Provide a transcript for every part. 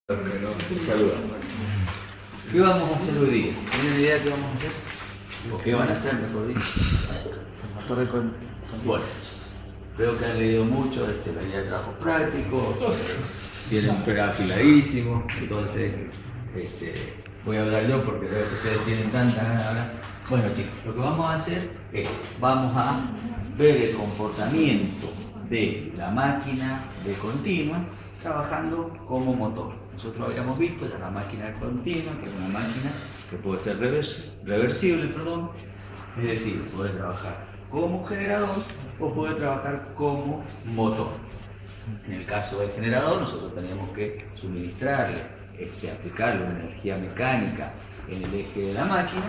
Saludos. ¿Qué vamos a hacer hoy día? ¿Tienen idea de qué vamos a hacer? ¿O qué van a hacer, mejor dicho? Motor de continuo. Bueno, veo que han leído mucho de la guía de trabajo práctico, tienen afiladísimo, entonces voy a hablar yo porque veo que ustedes tienen tanta ganas de hablar. Bueno chicos, lo que vamos a hacer es, vamos a ver el comportamiento de la máquina de continua trabajando como motor. Nosotros habíamos visto ya la máquina de continua, que es una máquina que puede ser reversible, perdón, es decir, puede trabajar como generador o puede trabajar como motor. En el caso del generador, nosotros teníamos que suministrarle, aplicarle una energía mecánica en el eje de la máquina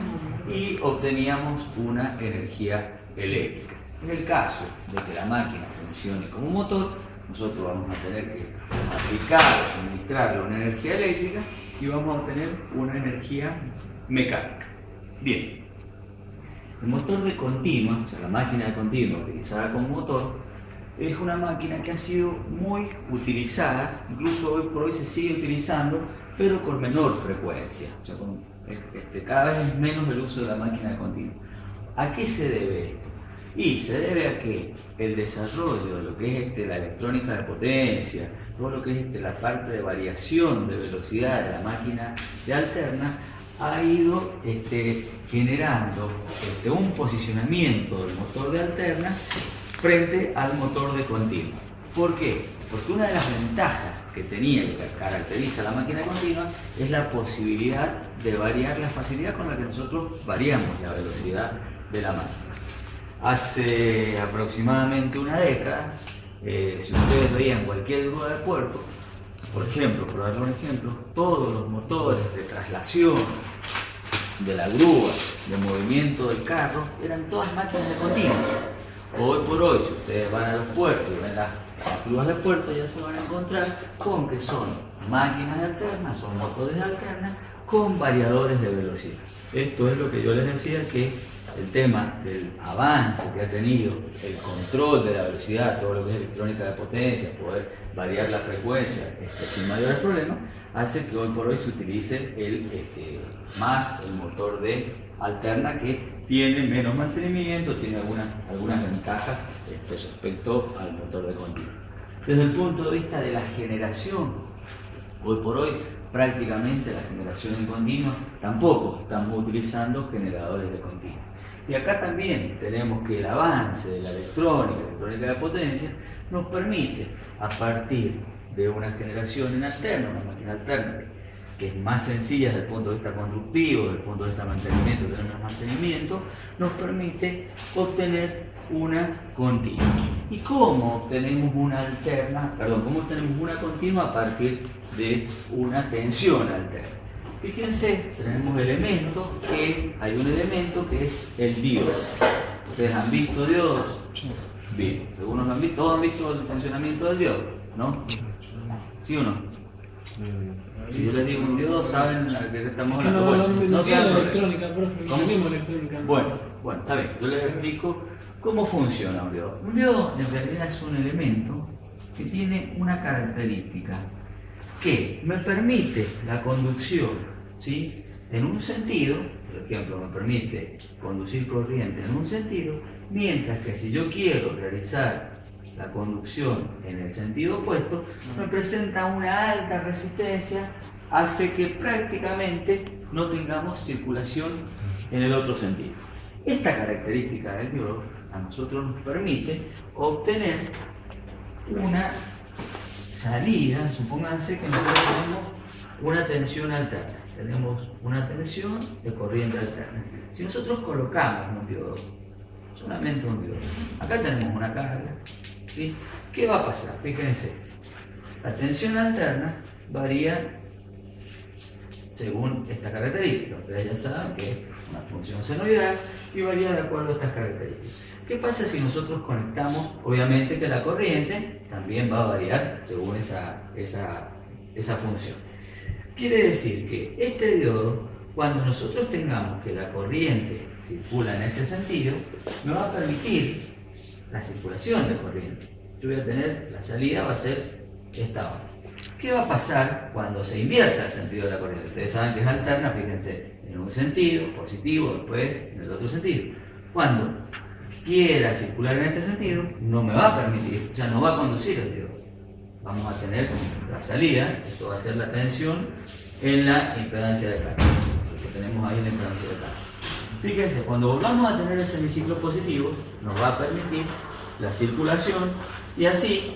y obteníamos una energía eléctrica. En el caso de que la máquina funcione como motor, nosotros vamos a tener que aplicar o suministrarle una energía eléctrica y vamos a obtener una energía mecánica. Bien, el motor de continua, o sea, la máquina de continua utilizada como motor, es una máquina que ha sido muy utilizada, incluso hoy por hoy se sigue utilizando, pero con menor frecuencia. O sea, cada vez es menos el uso de la máquina de continua. ¿A qué se debe esto? Y se debe a que el desarrollo de lo que es la electrónica de potencia, todo lo que es la parte de variación de velocidad de la máquina de alterna, ha ido generando un posicionamiento del motor de alterna frente al motor de continua. ¿Por qué? Porque una de las ventajas que tenía y que caracteriza la máquina de continua es la posibilidad de variar, la facilidad con la que nosotros variamos la velocidad de la máquina. Hace aproximadamente una década, si ustedes veían cualquier grúa de puerto, por ejemplo, por darle un ejemplo, todos los motores de traslación de la grúa, de movimiento del carro, eran todas máquinas de continua. Hoy por hoy, si ustedes van a los puertos y ven las grúas de puerto, ya se van a encontrar con que son máquinas de alterna, son motores de alterna con variadores de velocidad. Esto es lo que yo les decía, que el tema del avance que ha tenido el control de la velocidad, todo lo que es electrónica de potencia, poder variar la frecuencia sin mayores problemas, hace que hoy por hoy se utilice más el motor de alterna, que tiene menos mantenimiento, tiene algunas ventajas respecto al motor de continua. Desde el punto de vista de la generación, hoy por hoy prácticamente la generación en continua tampoco estamos utilizando generadores de continua. Y acá también tenemos que el avance de la electrónica de potencia, nos permite, a partir de una generación en alterna, una máquina alterna que es más sencilla desde el punto de vista conductivo, desde el punto de vista de mantenimiento, tener más mantenimiento, nos permite obtener una continua. ¿Y cómo obtenemos cómo obtenemos una continua a partir de una tensión alterna? Fíjense, tenemos hay un elemento que es el diodo. ¿Ustedes han visto diodos? Bien, algunos lo han visto, todos han visto el funcionamiento del diodo, ¿no? ¿Sí o no? Si yo les digo un diodo, saben a qué estamos hablando. No sea electrónica, profe, lo mismo electrónica. Bueno, está bien, yo les explico cómo funciona un diodo. Un diodo en realidad es un elemento que tiene una característica que me permite la conducción, ¿sí?, en un sentido. Por ejemplo, me permite conducir corriente en un sentido, mientras que si yo quiero realizar la conducción en el sentido opuesto, me presenta una alta resistencia, hace que prácticamente no tengamos circulación en el otro sentido. Esta característica del diodo a nosotros nos permite obtener una salida. Supónganse que nosotros tenemos una tensión alterna, tenemos una tensión de corriente alterna. Si nosotros colocamos un diodo, solamente un diodo, acá tenemos una carga, ¿sí? ¿Qué va a pasar? Fíjense, la tensión alterna varía según esta característica. Ustedes ya saben que es una función senoidal y varía de acuerdo a estas características. ¿Qué pasa si nosotros conectamos? Obviamente que la corriente también va a variar según esa función. Quiere decir que este diodo, cuando nosotros tengamos que la corriente circula en este sentido, me va a permitir la circulación de corriente. Yo voy a tener, la salida va a ser esta hora. ¿Qué va a pasar cuando se invierta el sentido de la corriente? Ustedes saben que es alterna, fíjense, en un sentido, positivo, después en el otro sentido. Cuando quiera circular en este sentido, no me va a permitir, o sea, no va a conducir el diodo. Vamos a tener la salida, esto va a ser la tensión en la impedancia de carga, lo que tenemos ahí en la impedancia de carga. Fíjense, cuando volvamos a tener el semiciclo positivo, nos va a permitir la circulación y así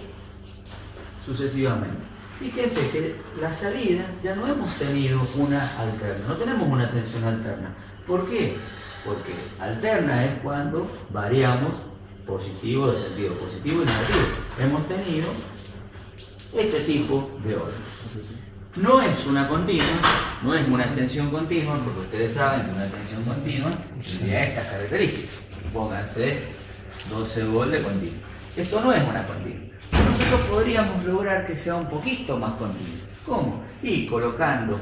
sucesivamente. Fíjense que la salida ya no hemos tenido una alterna, no tenemos una tensión alterna. ¿Por qué? Porque alterna es cuando variamos positivo de sentido positivo y negativo. Hemos tenido este tipo de orden. No es una continua, no es una extensión continua, porque ustedes saben que una extensión continua tendría estas características. Pónganse 12 volts de continua. Esto no es una continua. Nosotros podríamos lograr que sea un poquito más continua. ¿Cómo? Y colocando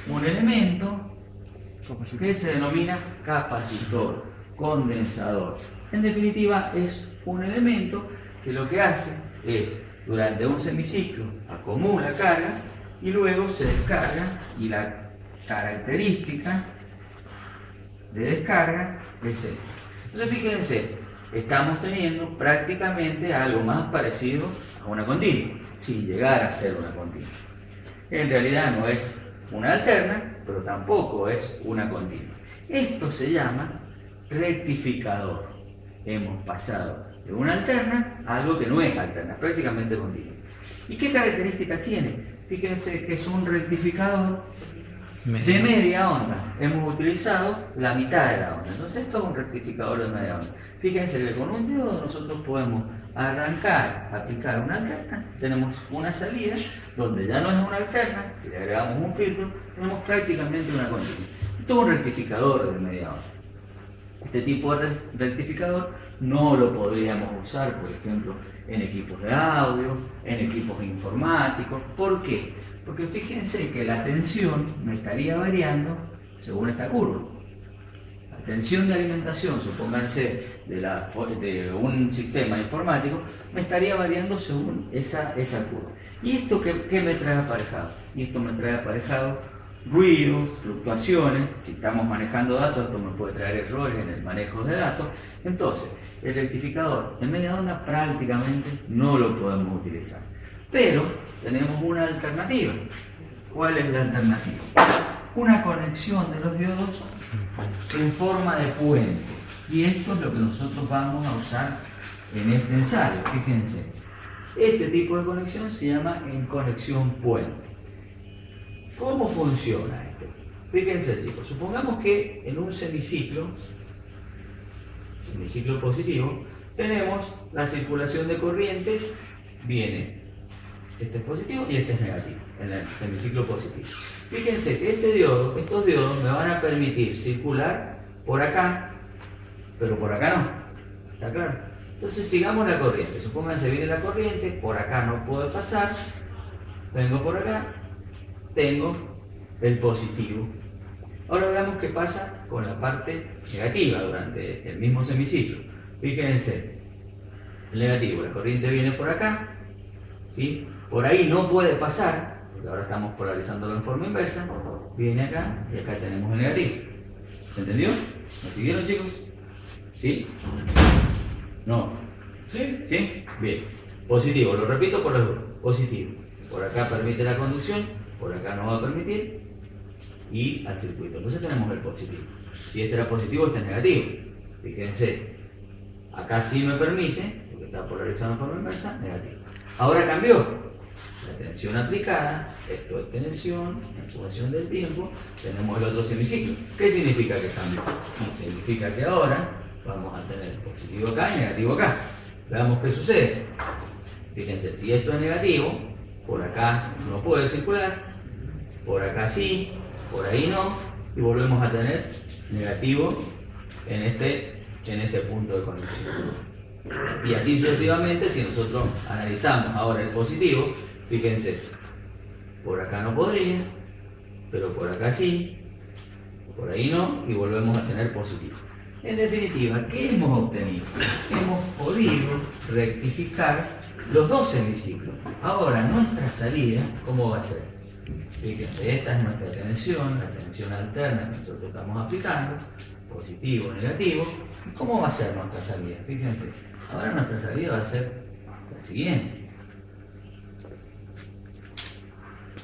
un elemento que se denomina capacitor, condensador. En definitiva, es un elemento que lo que hace es, durante un semiciclo, acumula carga y luego se descarga, y la característica de descarga es esta. Entonces fíjense, estamos teniendo prácticamente algo más parecido a una continua, sin llegar a ser una continua. En realidad no es una alterna, pero tampoco es una continua. Esto se llama rectificador. Hemos pasado de una alterna a algo que no es alterna, prácticamente continua. ¿Y qué características tiene? Fíjense que es un rectificador de media onda. Hemos utilizado la mitad de la onda. Entonces esto es un rectificador de media onda. Fíjense que con un diodo nosotros podemos arrancar, aplicar una alterna, tenemos una salida donde ya no es una alterna, si le agregamos un filtro, tenemos prácticamente una continua. Esto es un rectificador de media onda. Este tipo de rectificador no lo podríamos usar, por ejemplo, en equipos de audio, en equipos informáticos. ¿Por qué? Porque fíjense que la tensión me estaría variando según esta curva. La tensión de alimentación, supónganse, de un sistema informático, me estaría variando según esa curva. ¿Y esto qué me trae aparejado? Y esto me trae aparejado ruidos, fluctuaciones. Si estamos manejando datos, esto me puede traer errores en el manejo de datos. Entonces, el rectificador de media onda prácticamente no lo podemos utilizar. Pero tenemos una alternativa. ¿Cuál es la alternativa? Una conexión de los diodos en forma de puente. Y esto es lo que nosotros vamos a usar en este ensayo. Fíjense, este tipo de conexión se llama en conexión puente. ¿Cómo funciona esto? Fíjense, chicos, supongamos que en un semiciclo positivo, tenemos la circulación de corriente, viene, este es positivo y este es negativo, en el semiciclo positivo. Fíjense que estos diodos me van a permitir circular por acá, pero por acá no, ¿está claro? Entonces sigamos la corriente, supónganse viene la corriente, por acá no puedo pasar, vengo por acá, tengo el positivo. Ahora veamos qué pasa con la parte negativa durante el mismo semiciclo. Fíjense, el negativo, la corriente viene por acá, ¿sí? Por ahí no puede pasar, porque ahora estamos polarizándolo en forma inversa, viene acá y acá tenemos el negativo. ¿Se entendió? ¿Me siguieron, chicos? ¿Sí? ¿No? ¿Sí? ¿Sí? Bien. Positivo, lo repito por las dudas. Positivo. Por acá permite la conducción, por acá no va a permitir, y al circuito. Entonces tenemos el positivo. Si este era positivo, este es negativo. Fíjense, acá sí me permite, porque está polarizado en forma inversa, negativo. Ahora cambió. La tensión aplicada, esto es tensión, en función del tiempo, tenemos el otro semiciclo. ¿Qué significa que cambió? Significa que ahora vamos a tener positivo acá y negativo acá. Veamos qué sucede. Fíjense, si esto es negativo, por acá no puede circular, por acá sí, por ahí no, y volvemos a tener negativo en este punto de conexión. Y así sucesivamente, si nosotros analizamos ahora el positivo, fíjense, por acá no podría, pero por acá sí, por ahí no, y volvemos a tener positivo. En definitiva, ¿qué hemos obtenido? Hemos podido rectificar los dos semiciclos. Ahora, nuestra salida, ¿cómo va a ser? Fíjense, esta es nuestra tensión, la tensión alterna que nosotros estamos aplicando, positivo o negativo. ¿Cómo va a ser nuestra salida? Fíjense, ahora nuestra salida va a ser la siguiente.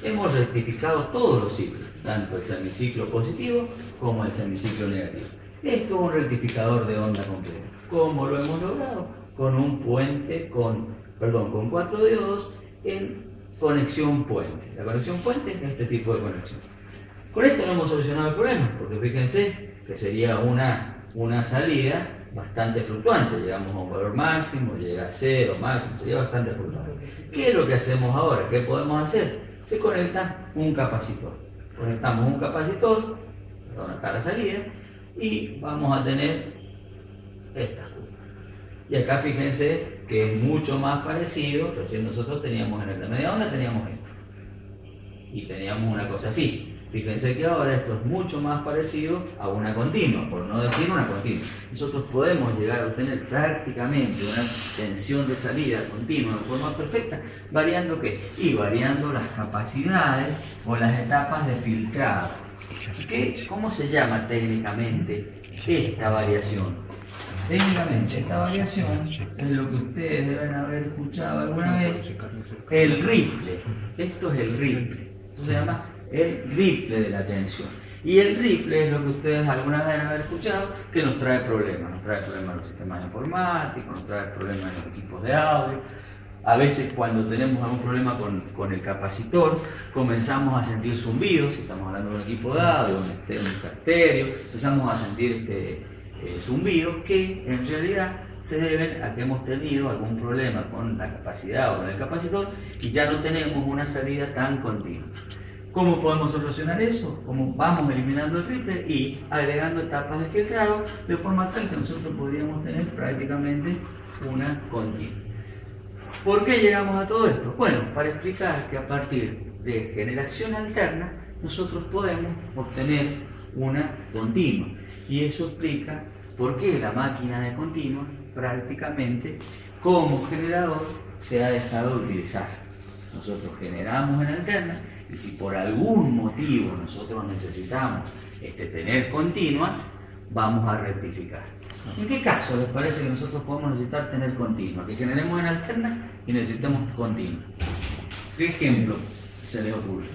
Hemos rectificado todos los ciclos, tanto el semiciclo positivo como el semiciclo negativo. Esto es un rectificador de onda completa. ¿Cómo lo hemos logrado? Con un puente, con 4 diodos en conexión puente. La conexión puente es este tipo de conexión. Con esto no hemos solucionado el problema, porque fíjense que sería una salida bastante fluctuante. Llegamos a un valor máximo, llega a 0 máximo, sería bastante fluctuante. ¿Qué es lo que hacemos ahora? ¿Qué podemos hacer? Se conecta un capacitor. Conectamos un capacitor, acá la salida, y vamos a tener esta curva. Y acá fíjense que es mucho más parecido. Recién nosotros teníamos en el de media onda, teníamos esto. Y teníamos una cosa así. Fíjense que ahora esto es mucho más parecido a una continua, por no decir una continua. Nosotros podemos llegar a obtener prácticamente una tensión de salida continua de forma perfecta, variando ¿qué? Y variando las capacidades o las etapas de filtrado. ¿Cómo se llama técnicamente esta variación? Técnicamente esta variación es lo que ustedes deben haber escuchado alguna vez, el ripple. Esto es el ripple. Esto se llama el ripple de la tensión. Y el ripple es lo que ustedes alguna vez deben haber escuchado, que nos trae problemas. Nos trae problemas en los sistemas informáticos, nos trae problemas en los equipos de audio. A veces cuando tenemos algún problema con el capacitor, comenzamos a sentir zumbidos. Si estamos hablando de un equipo de audio, un estéreo, empezamos a sentir zumbidos que en realidad se deben a que hemos tenido algún problema con la capacidad o con el capacitor y ya no tenemos una salida tan continua. ¿Cómo podemos solucionar eso? Como vamos eliminando el ripple y agregando etapas de filtrado de forma tal que nosotros podríamos tener prácticamente una continua. ¿Por qué llegamos a todo esto? Bueno, para explicar que a partir de generación alterna nosotros podemos obtener una continua. Y eso explica por qué la máquina de continua prácticamente como generador se ha dejado de utilizar. Nosotros generamos en alterna y si por algún motivo nosotros necesitamos tener continua, vamos a rectificar. ¿En qué caso les parece que nosotros podemos necesitar tener continua? Que generemos en alterna y necesitemos continua. ¿Qué ejemplo se les ocurre?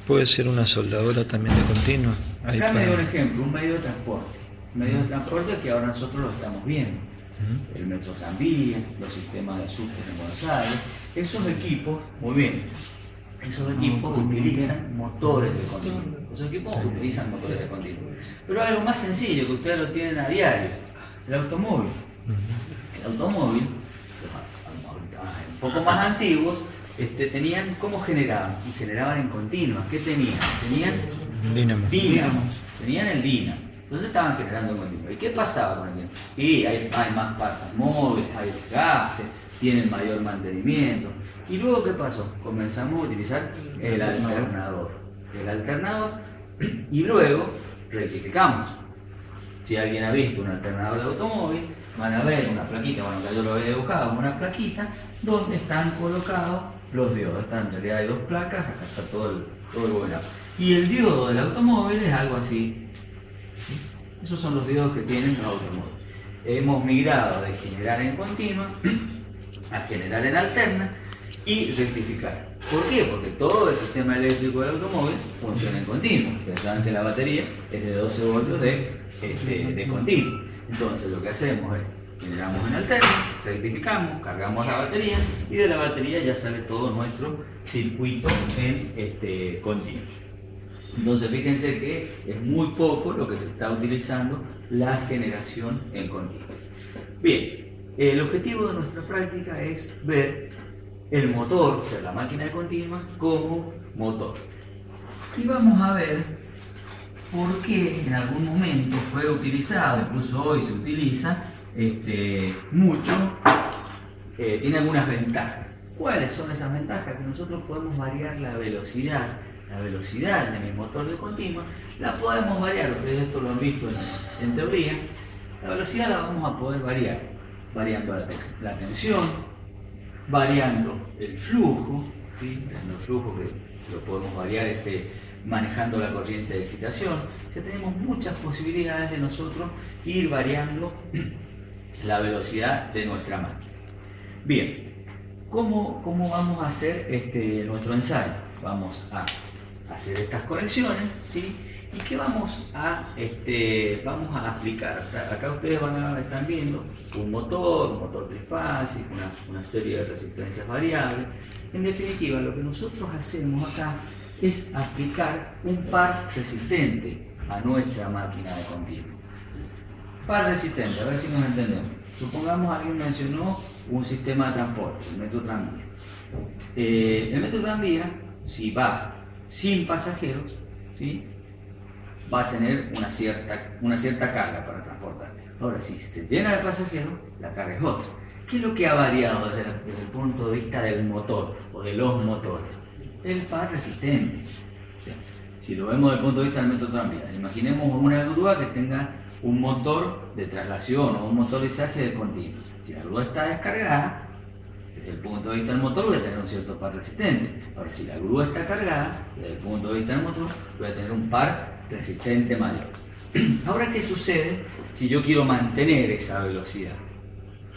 Puede ser una soldadora también de continua. Acá me dio un ejemplo, un medio de transporte. Un medio de transporte que ahora nosotros lo estamos viendo. El metro tranvía, los sistemas de subtes en Buenos Aires. Esos equipos, muy bien, esos equipos utilizan motores de continua. Esos equipos utilizan motores de continua. Pero algo más sencillo que ustedes lo tienen a diario, el automóvil. El automóvil, un poco más antiguos, tenían, ¿cómo generaban? Y generaban en continua. ¿Qué tenían? Tenían dínamos. Tenían el dínamo. Entonces estaban generando en continua. ¿Y qué pasaba con el dínamo? Y hay más partes móviles, hay desgaste, tienen mayor mantenimiento. ¿Y luego qué pasó? Comenzamos a utilizar el alternador. Y luego rectificamos. Si alguien ha visto un alternador de automóvil, van a ver una plaquita, bueno, acá yo lo había dibujado, una plaquita donde están colocados los diodos. En realidad hay dos placas, acá está todo el bobinado. Y el diodo del automóvil es algo así. Esos son los diodos que tienen los automóviles. Hemos migrado de generar en continua a generar en alterna y rectificar. ¿Por qué? Porque todo el sistema eléctrico del automóvil funciona en continuo. Ustedes saben que la batería es de 12 voltios de continuo. Entonces lo que hacemos es generamos en alterna, rectificamos, cargamos la batería y de la batería ya sale todo nuestro circuito en continuo. Entonces fíjense que es muy poco lo que se está utilizando la generación en continuo. Bien, el objetivo de nuestra práctica es ver el motor, o sea, la máquina de continua, como motor. Y vamos a ver por qué en algún momento fue utilizado, incluso hoy se utiliza mucho, tiene algunas ventajas. ¿Cuáles son esas ventajas? Que nosotros podemos variar la velocidad de mi motor de continua, la podemos variar, ustedes esto lo han visto en teoría, la velocidad la vamos a poder variar, variando la tensión, variando el flujo, ¿sí? El flujo que lo podemos variar manejando la corriente de excitación. Ya tenemos muchas posibilidades de nosotros ir variando la velocidad de nuestra máquina. Bien, ¿cómo vamos a hacer nuestro ensayo? Vamos a hacer estas conexiones, ¿sí? ¿Y qué vamos a aplicar? Acá ustedes están viendo un motor trifásico, una serie de resistencias variables. En definitiva, lo que nosotros hacemos acá es aplicar un par resistente a nuestra máquina de continuo. Par resistente, a ver si nos entendemos. Supongamos alguien mencionó un sistema de transporte, el metro tranvía. El metro tranvía, si va sin pasajeros, ¿sí?, va a tener una cierta carga para transportar. Ahora, si se llena de pasajeros, la carga es otra. ¿Qué es lo que ha variado desde el punto de vista del motor o de los motores? El par resistente. O sea, si lo vemos desde el punto de vista del metro tranvía, imaginemos una grúa que tenga un motor de traslación o un motorizaje de continuo. Si la grúa está descargada, desde el punto de vista del motor voy a tener un cierto par resistente. Ahora, si la grúa está cargada, desde el punto de vista del motor voy a tener un par resistente mayor. Ahora, ¿qué sucede si yo quiero mantener esa velocidad?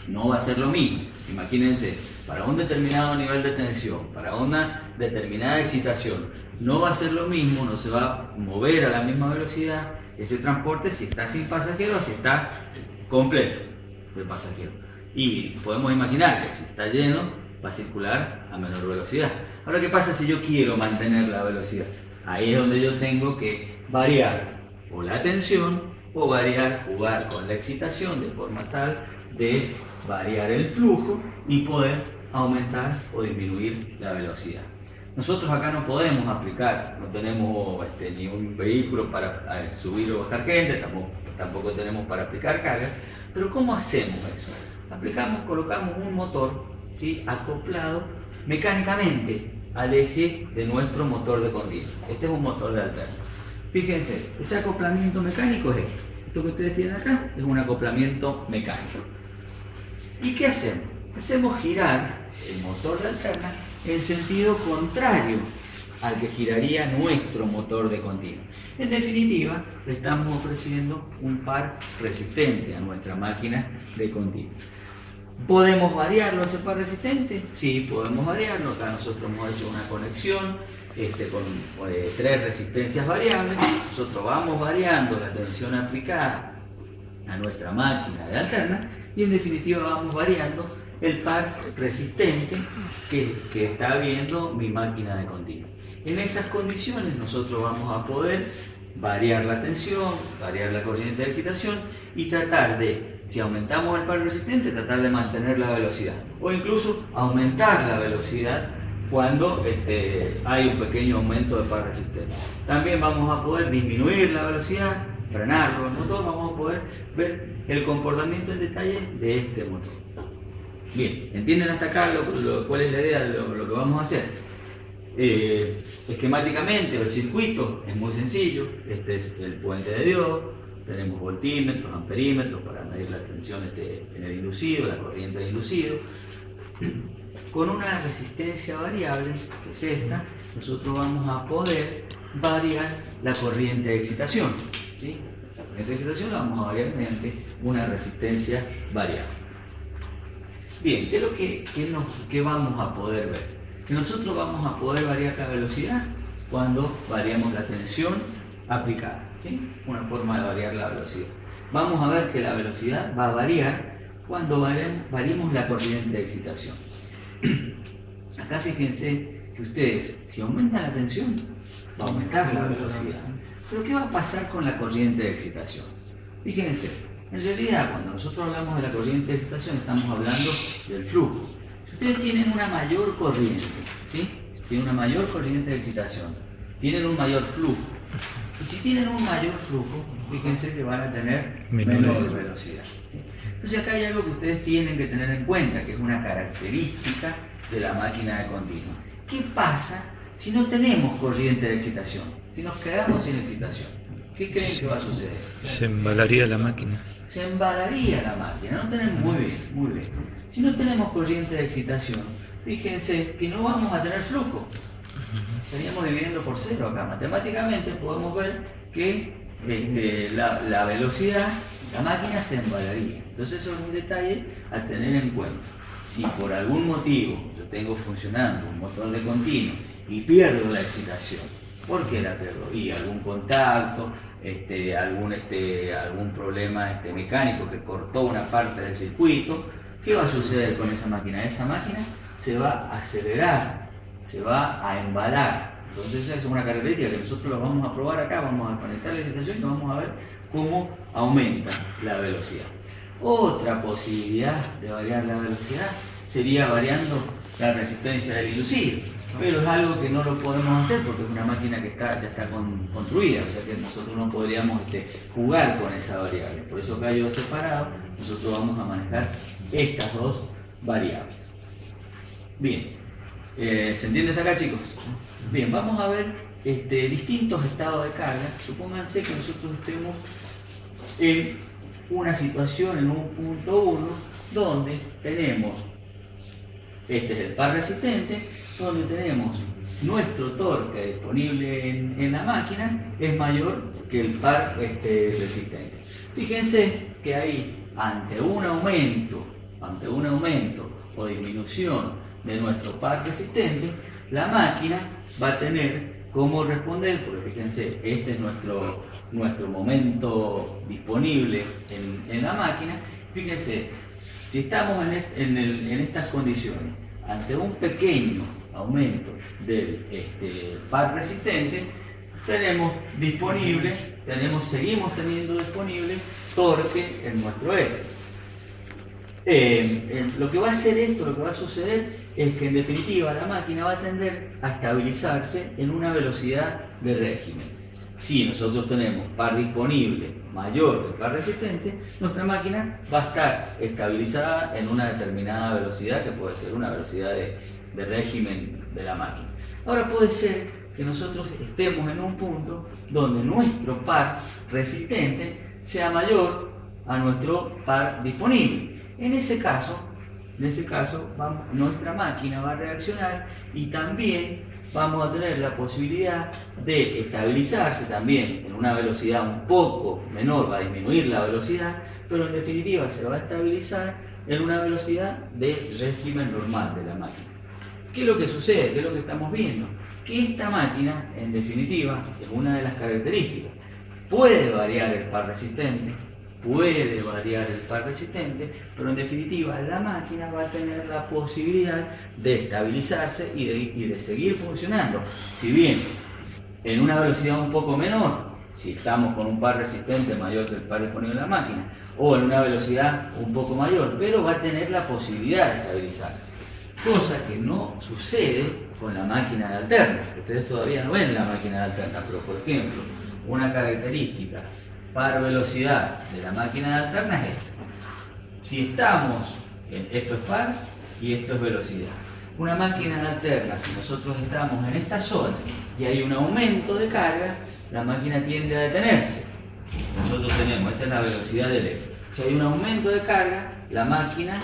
No va a ser lo mismo. Imagínense, para un determinado nivel de tensión, para una determinada excitación, no va a ser lo mismo, no se va a mover a la misma velocidad ese transporte si está sin pasajeros o si está completo de pasajeros. Y podemos imaginar que si está lleno, va a circular a menor velocidad. Ahora, ¿qué pasa si yo quiero mantener la velocidad? Ahí es donde yo tengo que variar o la tensión o jugar con la excitación de forma tal de variar el flujo y poder aumentar o disminuir la velocidad. Nosotros acá no podemos aplicar, no tenemos ni un vehículo para subir o bajar gente, tampoco tenemos para aplicar cargas, pero ¿cómo hacemos eso? Colocamos un motor, ¿sí?, acoplado mecánicamente al eje de nuestro motor de continuo. Este es un motor de alterno. Fíjense, ese acoplamiento mecánico es esto. Esto que ustedes tienen acá es un acoplamiento mecánico. ¿Y qué hacemos? Hacemos girar el motor de alterna en sentido contrario al que giraría nuestro motor de continuo. En definitiva, le estamos ofreciendo un par resistente a nuestra máquina de continuo. ¿Podemos variarlo ese par resistente? Sí, podemos variarlo. Acá nosotros hemos hecho una conexión con 3 resistencias variables. Nosotros vamos variando la tensión aplicada a nuestra máquina de alterna y en definitiva vamos variando el par resistente que está viendo mi máquina de continuo. En esas condiciones nosotros vamos a poder variar la tensión, variar la corriente de excitación y tratar de, si aumentamos el par resistente, tratar de mantener la velocidad o incluso aumentar la velocidad cuando hay un pequeño aumento de par resistente. También vamos a poder disminuir la velocidad, frenarlo el motor, vamos a poder ver el comportamiento en detalle de este motor. Bien, ¿entienden hasta acá cuál es la idea de lo que vamos a hacer? Esquemáticamente el circuito es muy sencillo. Este es el puente de diodo, tenemos voltímetros, amperímetros para medir la tensión en el inducido, la corriente del inducido. Con una resistencia variable, que es esta, nosotros vamos a poder variar la corriente de excitación, ¿sí? La corriente de excitación la vamos a variar mediante una resistencia variable. Bien, ¿qué es lo que vamos a poder ver? Que nosotros vamos a poder variar la velocidad cuando variamos la tensión aplicada, ¿sí? Una forma de variar la velocidad. Vamos a ver que la velocidad va a variar cuando variemos la corriente de excitación. Acá fíjense que ustedes, si aumentan la tensión, va a aumentar la velocidad. Pero ¿qué va a pasar con la corriente de excitación? Fíjense, en realidad cuando nosotros hablamos de la corriente de excitación estamos hablando del flujo. Si ustedes tienen una mayor corriente, ¿sí?, tienen una mayor corriente de excitación, tienen un mayor flujo. Y si tienen un mayor flujo, fíjense que van a tener menor velocidad, ¿sí? Entonces acá hay algo que ustedes tienen que tener en cuenta, que es una característica de la máquina de continuo. ¿Qué pasa si no tenemos corriente de excitación? Si nos quedamos sin excitación, ¿qué creen que va a suceder? Se embalaría la máquina. Se embalaría la máquina, no tenemos, muy bien. Si no tenemos corriente de excitación, fíjense que no vamos a tener flujo. Estaríamos dividiendo por cero acá. Matemáticamente podemos ver que la velocidad, la máquina se embalaría. Entonces eso es un detalle a tener en cuenta. Si por algún motivo yo tengo funcionando un motor de continuo y pierdo la excitación, ¿por qué la pierdo? Y algún contacto, algún problema mecánico que cortó una parte del circuito, ¿qué va a suceder con esa máquina? Esa máquina se va a acelerar, se va a embalar. Entonces esa es una característica que nosotros lo vamos a probar acá, vamos a conectar la excitación y vamos a ver cómo aumenta la velocidad. Otra posibilidad de variar la velocidad sería variando la resistencia del inducido, pero es algo que no lo podemos hacer porque es una máquina que ya está construida, o sea que nosotros no podríamos jugar con esa variable. Por eso acá yo he separado, nosotros vamos a manejar estas dos variables. Bien, ¿se entiende hasta acá, chicos? Bien, vamos a ver distintos estados de carga. Supónganse que nosotros estemos en una situación, en un punto 1, donde tenemos, este es el par resistente, donde tenemos nuestro torque disponible en la máquina es mayor que el par resistente. Fíjense que ahí, ante un aumento o disminución de nuestro par resistente, la máquina va a tener cómo responder, porque fíjense, este es nuestro momento disponible en la máquina. Fíjense, si estamos en estas condiciones, ante un pequeño aumento del par resistente, seguimos teniendo disponible torque en nuestro eje. Lo que va a hacer esto, lo que va a suceder es que en definitiva la máquina va a tender a estabilizarse en una velocidad de régimen. Si nosotros tenemos par disponible mayor que el par resistente, nuestra máquina va a estar estabilizada en una determinada velocidad, que puede ser una velocidad de régimen de la máquina. Ahora puede ser que nosotros estemos en un punto donde nuestro par resistente sea mayor a nuestro par disponible. En ese caso nuestra máquina va a reaccionar y también vamos a tener la posibilidad de estabilizarse también en una velocidad un poco menor, va a disminuir la velocidad, pero en definitiva se va a estabilizar en una velocidad de régimen normal de la máquina. ¿Qué es lo que sucede? ¿Qué es lo que estamos viendo? Que esta máquina, en definitiva, es una de las características. Puede variar el par resistente, pero en definitiva la máquina va a tener la posibilidad de estabilizarse y de seguir funcionando. Si bien en una velocidad un poco menor, si estamos con un par resistente mayor que el par disponible en la máquina, o en una velocidad un poco mayor, pero va a tener la posibilidad de estabilizarse. Cosa que no sucede con la máquina de alterna. Ustedes todavía no ven la máquina de alterna, pero por ejemplo, una característica par velocidad de la máquina de alterna es esta. Si estamos esto es par y esto es velocidad. Una máquina de alterna, si nosotros estamos en esta zona y hay un aumento de carga, la máquina tiende a detenerse. Nosotros tenemos, esta es la velocidad del eje. Si hay un aumento de carga, la máquina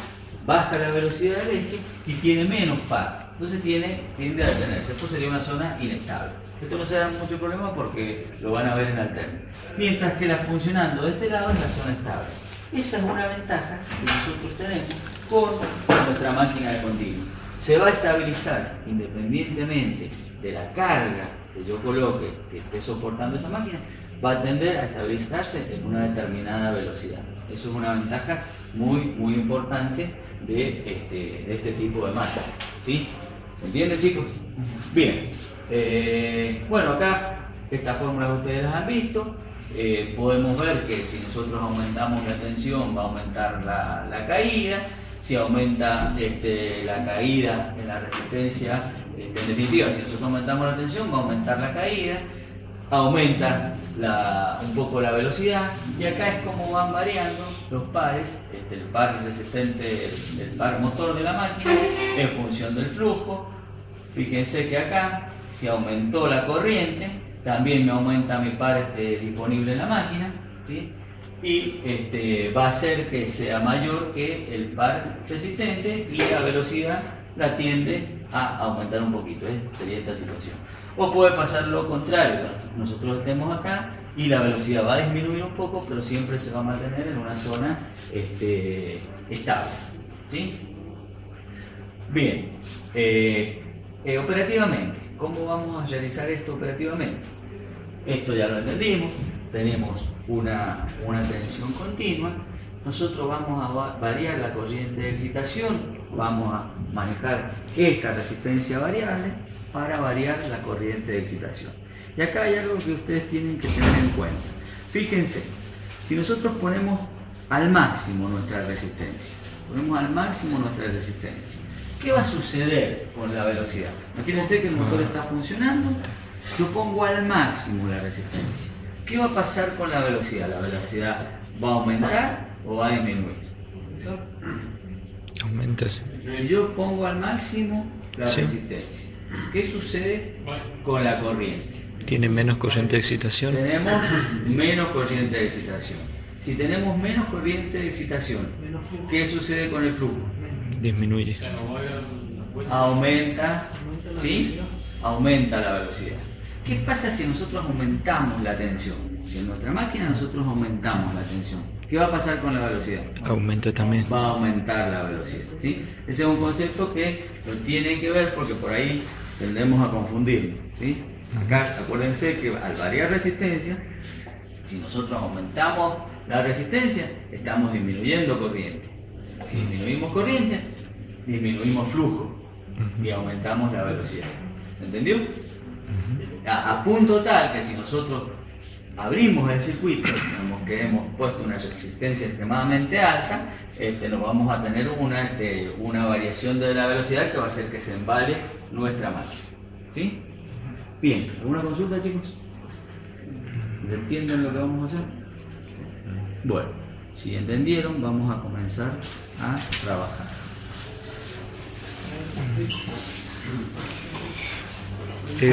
baja la velocidad del eje y tiene menos par. Entonces tiende a detenerse. Esto sería una zona inestable. Esto no se da mucho problema porque lo van a ver en alterna. Mientras que la funcionando de este lado es la zona estable. Esa es una ventaja que nosotros tenemos con nuestra máquina de continuo. Se va a estabilizar independientemente de la carga que yo coloque, que esté soportando esa máquina, va a tender a estabilizarse en una determinada velocidad. Eso es una ventaja muy importante de este tipo de máquinas. ¿Sí? ¿Se entiende, chicos? Bien. Bueno, acá estas fórmulas ustedes las han visto. Podemos ver que si nosotros aumentamos la tensión va a aumentar la caída. Si aumenta la caída en la resistencia, en definitiva, si nosotros aumentamos la tensión va a aumentar la caída. Aumenta un poco la velocidad, y acá es como van variando los pares, el par resistente, el par motor de la máquina en función del flujo. Fíjense que acá, si aumentó la corriente, también me aumenta mi par disponible en la máquina, ¿sí? Y va a hacer que sea mayor que el par resistente y la velocidad la tiende a aumentar un poquito. Sería esta situación. O puede pasar lo contrario, nosotros estemos acá y la velocidad va a disminuir un poco, pero siempre se va a mantener en una zona estable. ¿Sí? Bien, operativamente, ¿cómo vamos a realizar esto operativamente? Esto ya lo entendimos, tenemos una tensión continua, nosotros vamos a variar la corriente de excitación, vamos a manejar esta resistencia variable para variar la corriente de excitación. Y acá hay algo que ustedes tienen que tener en cuenta. Fíjense, si nosotros ponemos al máximo nuestra resistencia, ¿qué va a suceder con la velocidad? Imagínense que el motor está funcionando, yo pongo al máximo la resistencia. ¿Qué va a pasar con la velocidad? ¿La velocidad va a aumentar o va a disminuir? Aumenta. Si yo pongo al máximo la resistencia, ¿qué sucede con la corriente? Tiene menos corriente de excitación. Tenemos menos corriente de excitación. Si tenemos menos corriente de excitación, ¿qué sucede con el flujo? Disminuye. Aumenta, ¿sí? Aumenta la velocidad. ¿Qué pasa si nosotros aumentamos la tensión? Si en nuestra máquina nosotros aumentamos la tensión, ¿qué va a pasar con la velocidad? Aumenta también. Va a aumentar la velocidad, ¿sí? Ese es un concepto que lo tienen que ver porque por ahí tendemos a confundirlo, ¿sí? Acá acuérdense que al variar resistencia, si nosotros aumentamos la resistencia, estamos disminuyendo corriente. Si disminuimos corriente, disminuimos flujo y aumentamos la velocidad. ¿Se entendió? A punto tal que si nosotros abrimos el circuito, que hemos puesto una resistencia extremadamente alta, nos vamos a tener una variación de la velocidad que va a hacer que se embale nuestra máquina. ¿Sí? Bien, ¿alguna consulta, chicos? ¿Entienden lo que vamos a hacer? Bueno, si entendieron, vamos a comenzar a trabajar.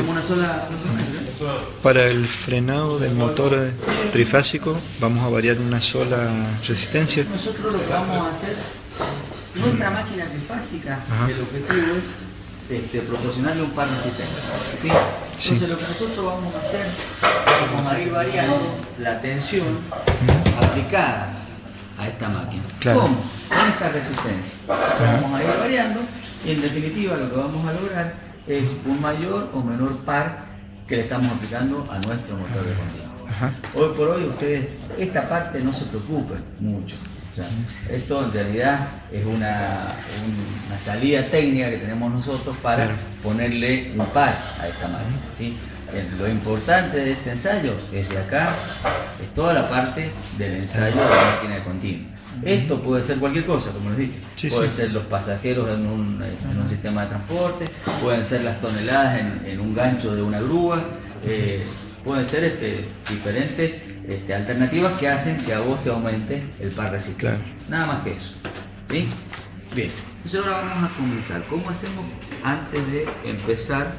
Una sola Para el frenado del motor trifásico vamos a variar una sola resistencia. Nosotros lo que vamos a hacer, nuestra máquina trifásica, el objetivo es proporcionarle un par de resistencias. ¿Sí? Entonces lo que nosotros vamos a hacer, vamos a ir variando la tensión aplicada a esta máquina. Claro. ¿Cómo? Con esta resistencia. Vamos a ir variando y en definitiva lo que vamos a lograr es un mayor o menor par que le estamos aplicando a nuestro motor de continuo. Hoy por hoy ustedes, esta parte no se preocupen mucho. O sea, esto en realidad es una salida técnica que tenemos nosotros para ponerle un par a esta máquina, ¿sí? Lo importante de este ensayo es de acá, es toda la parte del ensayo de la máquina de continuo. Esto puede ser cualquier cosa, como les dije. Pueden ser los pasajeros en un sistema de transporte, pueden ser las toneladas en un gancho de una grúa, pueden ser diferentes alternativas que hacen que a vos te aumente el par reciclado. Nada más que eso. ¿Sí? Bien, entonces ahora vamos a comenzar. ¿Cómo hacemos antes de empezar